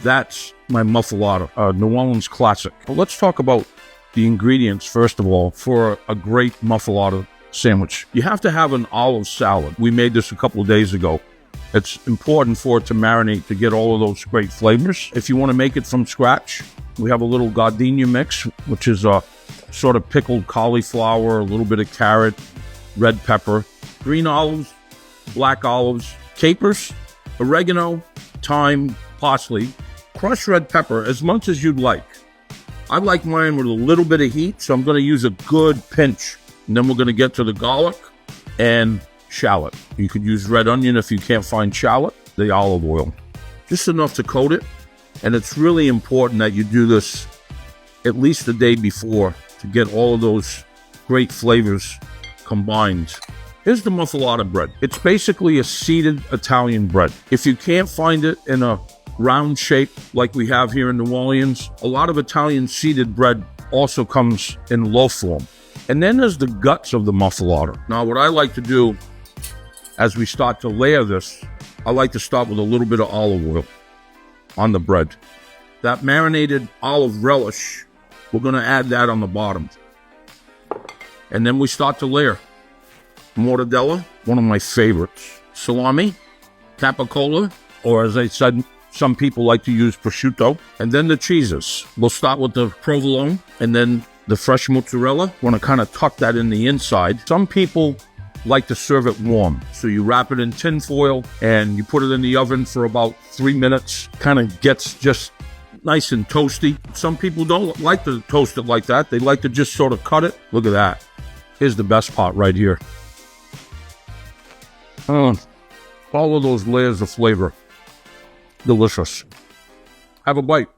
That's my muffuletta, New Orleans classic. But let's talk about the ingredients, first of all, for a great muffuletta sandwich. You have to have an olive salad. We made this a couple of days ago. It's important for it to marinate to get all of those great flavors. If you want to make it from scratch, we have a little gardenia mix, which is a sort of pickled cauliflower, a little bit of carrot, red pepper, green olives, black olives, capers, oregano, thyme, parsley, crushed red pepper, as much as you'd like. I like mine with a little bit of heat, so I'm going to use a good pinch. And then we're going to get to the garlic and shallot. You could use red onion if you can't find shallot, the olive oil. Just enough to coat it. And it's really important that you do this at least the day before to get all of those great flavors combined. Here's the muffuletta bread. It's basically a seeded Italian bread. If you can't find it in a round shape like we have here in New Orleans, a lot of Italian seeded bread also comes in loaf form. And then there's the guts of the muffuletta. Now, what I like to do as we start to layer this, I like to start with a little bit of olive oil on the bread. That marinated olive relish, we're going to add that on the bottom. And then we start to layer. Mortadella, one of my favorites. Salami, capicola, or as I said, some people like to use prosciutto. And then the cheeses. We'll start with the provolone and then the fresh mozzarella. Want to kind of tuck that in the inside. Some people like to serve it warm. So you wrap it in tin foil and you put it in the oven for about 3 minutes. Kind of gets just nice and toasty. Some people don't like to toast it like that. They like to just sort of cut it. Look at that. Here's the best part right here. All of those layers of flavor. Delicious. Have a bite.